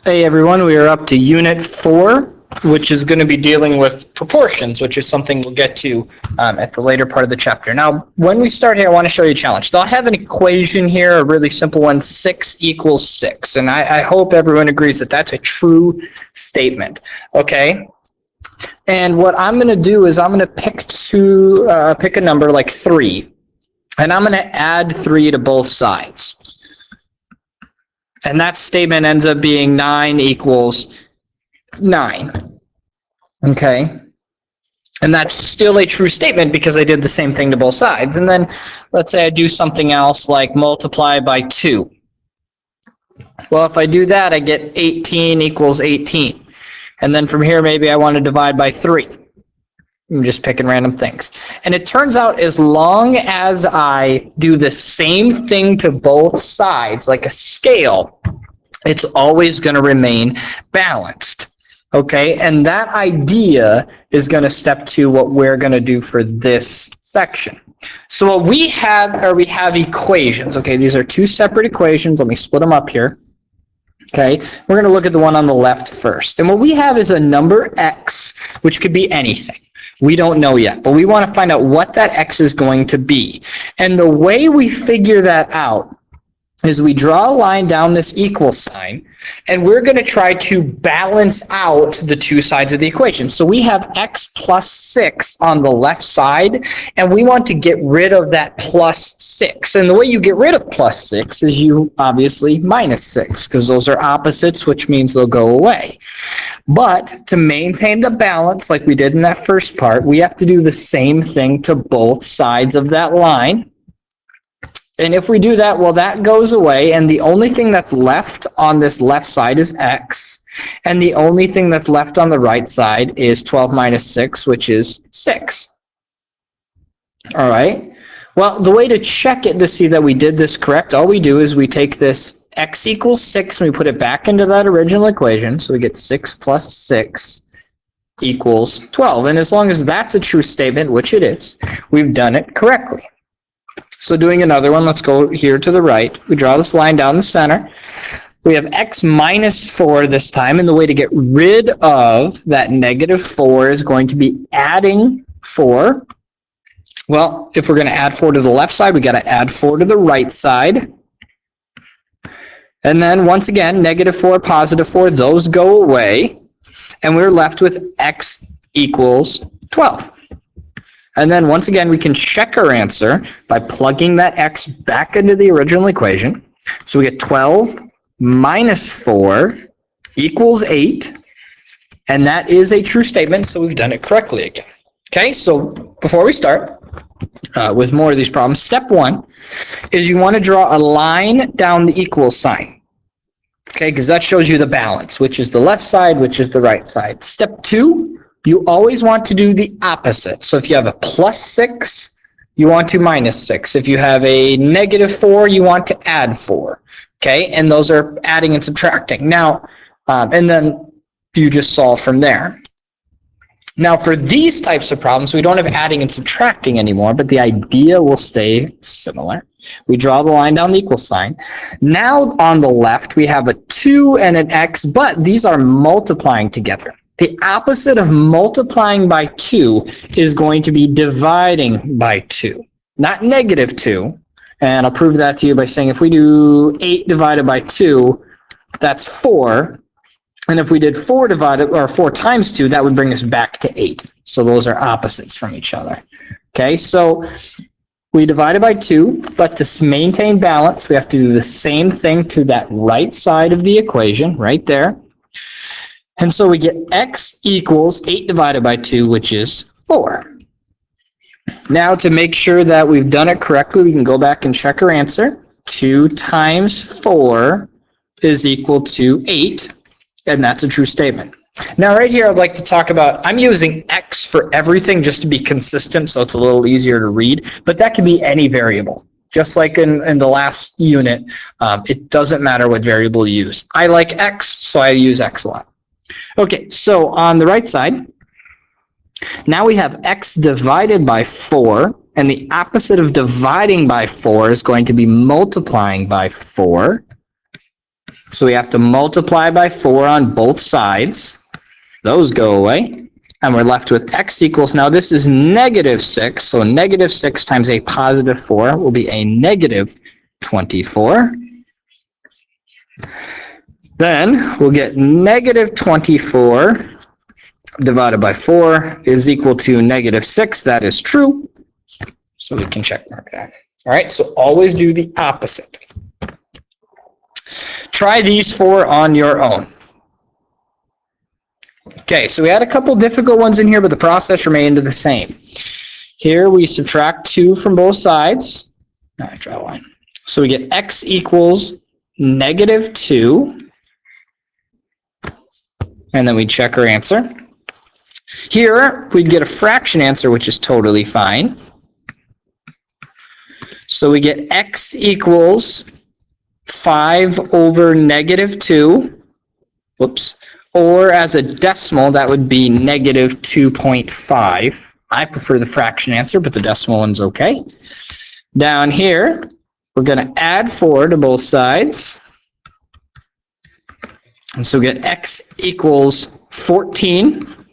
Hey everyone, we are up to Unit 4, which is going to be dealing with proportions, which is something we'll get to at the later part of the chapter. Now, when we start here, I want to show you a challenge. So I'll have an equation here, a really simple one, 6 equals 6. And I hope everyone agrees that that's a true statement, okay? And what I'm going to do is I'm going to pick a number like 3, and I'm going to add 3 to both sides. And that statement ends up being 9 equals 9. Okay? And that's still a true statement because I did the same thing to both sides. And then let's say I do something else like multiply by 2. Well, if I do that, I get 18 equals 18. And then from here, maybe I want to divide by 3. I'm just picking random things. And it turns out as long as I do the same thing to both sides, like a scale, it's always going to remain balanced. Okay, and that idea is going to step to what we're going to do for this section. So what we have equations. Okay, these are two separate equations. Let me split them up here. Okay, we're going to look at the one on the left first. And what we have is a number x, which could be anything. We don't know yet, but we want to find out what that x is going to be. And the way we figure that out is we draw a line down this equal sign, and we're going to try to balance out the two sides of the equation. So we have x plus 6 on the left side, and we want to get rid of that plus 6. And the way you get rid of plus 6 is you obviously minus 6, because those are opposites, which means they'll go away. But to maintain the balance, like we did in that first part, we have to do the same thing to both sides of that line. And if we do that, well, that goes away, and the only thing that's left on this left side is x, and the only thing that's left on the right side is 12 minus 6, which is 6. All right? Well, the way to check it to see that we did this correct, all we do is we take this x equals 6, and we put it back into that original equation, so we get 6 plus 6 equals 12. And as long as that's a true statement, which it is, we've done it correctly. So doing another one, let's go here to the right. We draw this line down the center. We have x minus 4 this time, and the way to get rid of that negative 4 is going to be adding 4. Well, if we're going to add 4 to the left side, we got to add 4 to the right side. And then once again, negative 4, positive 4, those go away. And we're left with x equals 12. And then once again, we can check our answer by plugging that x back into the original equation. So we get 12 minus 4 equals 8. And that is a true statement, so we've done it correctly again. Okay, so before we start with more of these problems, step 1 is you want to draw a line down the equal sign. Okay, because that shows you the balance, which is the left side, which is the right side. Step 2, you always want to do the opposite. So if you have a plus 6, you want to minus 6. If you have a negative 4, you want to add 4. Okay, and those are adding and subtracting. Now, and then you just solve from there. Now, for these types of problems, we don't have adding and subtracting anymore, but the idea will stay similar. We draw the line down the equal sign. Now, on the left, we have a 2 and an x, but these are multiplying together. The opposite of multiplying by 2 is going to be dividing by 2, not negative 2. And I'll prove that to you by saying if we do 8 divided by 2, that's 4. And if we did 4 times 2, that would bring us back to 8. So those are opposites from each other. Okay, so we divided by 2, but to maintain balance, we have to do the same thing to that right side of the equation, right there. And so we get x equals 8 divided by 2, which is 4. Now, to make sure that we've done it correctly, we can go back and check our answer. 2 times 4 is equal to 8. And that's a true statement. Now, right here, I'd like to talk about, I'm using x for everything just to be consistent, so it's a little easier to read, but that can be any variable. Just like in the last unit, it doesn't matter what variable you use. I like x, so I use x a lot. Okay, so on the right side, now we have x divided by 4, and the opposite of dividing by 4 is going to be multiplying by 4. So we have to multiply by 4 on both sides. Those go away. And we're left with x equals, now this is negative 6, so negative 6 times a positive 4 will be a negative 24. Then we'll get negative 24 divided by 4 is equal to negative 6. That is true. So we can check mark that. All right, so always do the opposite. Try these 4 on your own. Okay, so we had a couple difficult ones in here, but the process remained the same. Here we subtract 2 from both sides. I draw a line. So we get x equals negative 2. And then we check our answer. Here, we'd get a fraction answer, which is totally fine. So we get x equals 5 over negative 2. Whoops. Or as a decimal, that would be negative 2.5. I prefer the fraction answer, but the decimal one's okay. Down here, we're going to add 4 to both sides. And so we get x equals 14.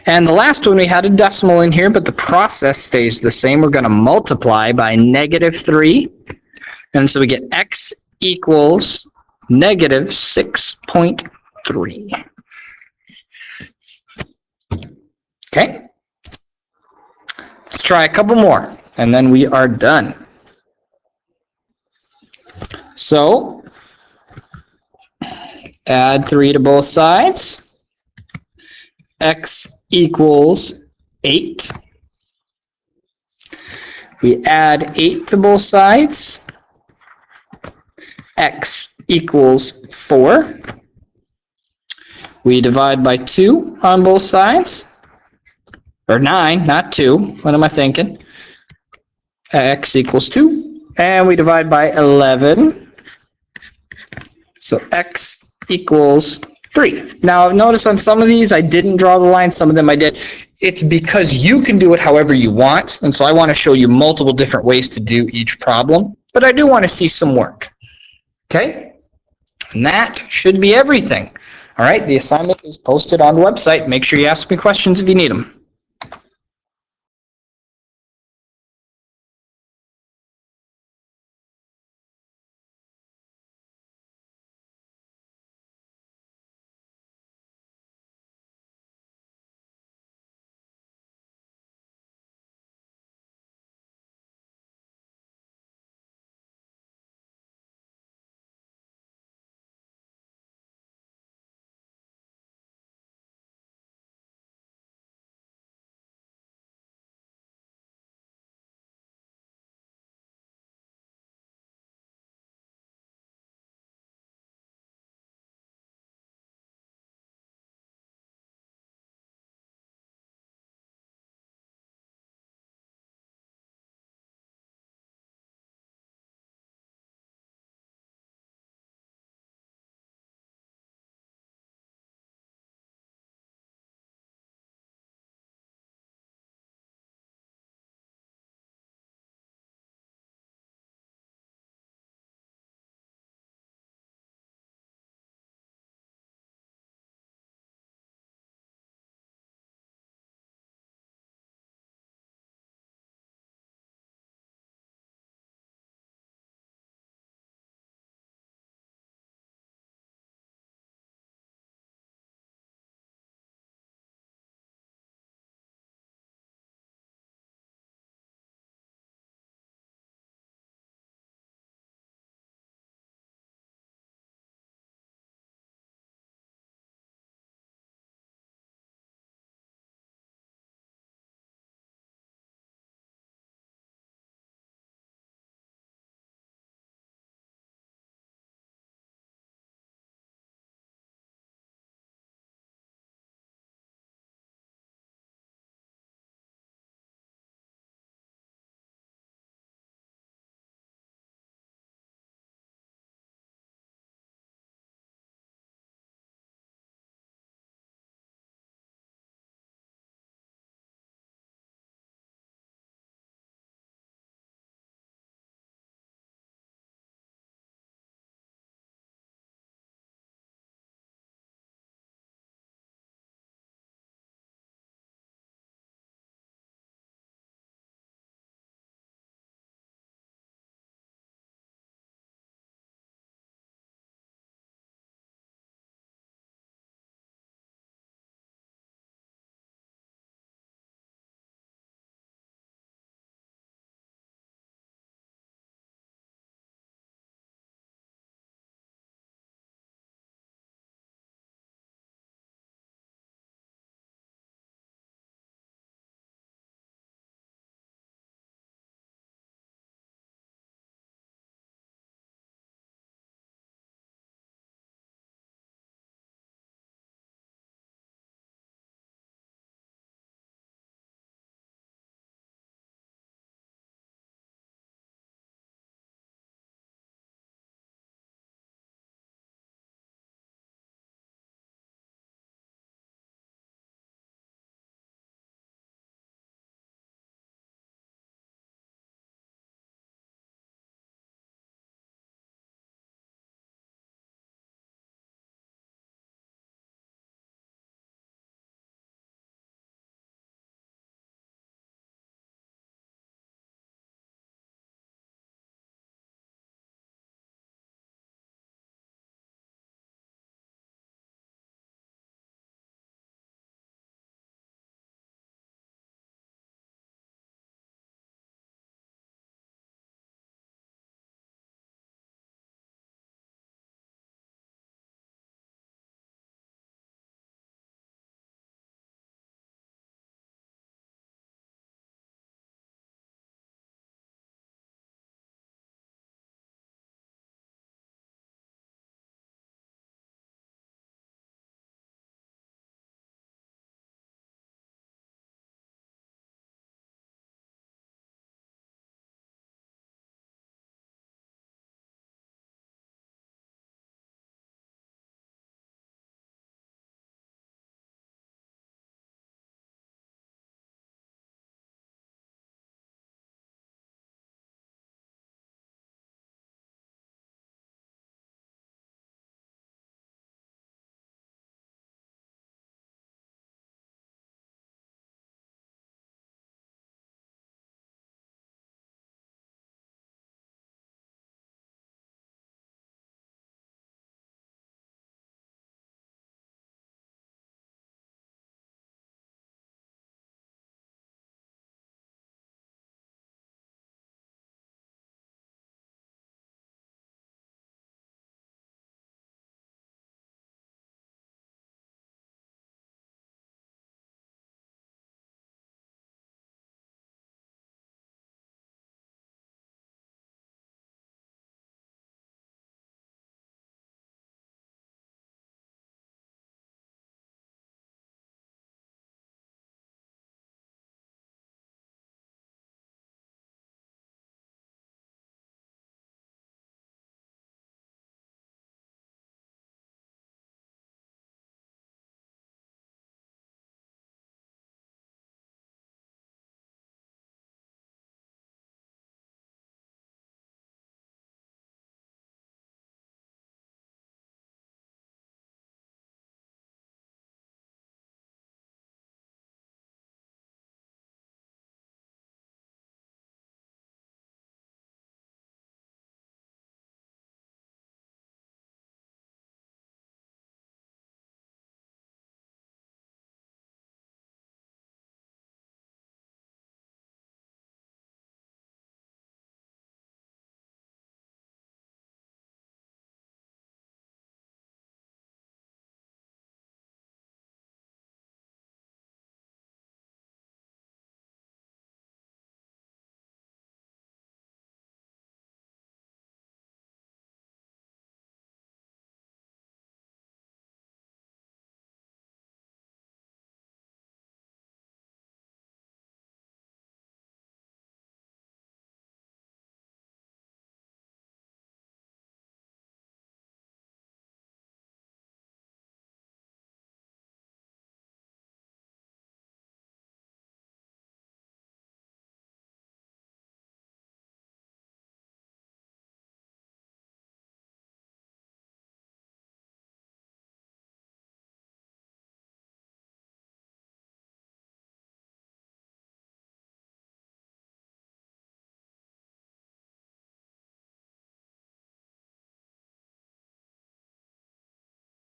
And the last one, we had a decimal in here, but the process stays the same. We're going to multiply by negative 3. And so we get x equals negative 6.3. Okay? Let's try a couple more, and then we are done. So, add 3 to both sides. X equals 8. We add 8 to both sides. X equals 4. We divide by 2 on both sides. Or 9, not 2. What am I thinking? X equals 2. And we divide by 11. So x equals 3. Now notice on some of these I didn't draw the line, some of them I did. It's because you can do it however you want, and so I want to show you multiple different ways to do each problem, but I do want to see some work. Okay? And that should be everything. All right, the assignment is posted on the website. Make sure you ask me questions if you need them.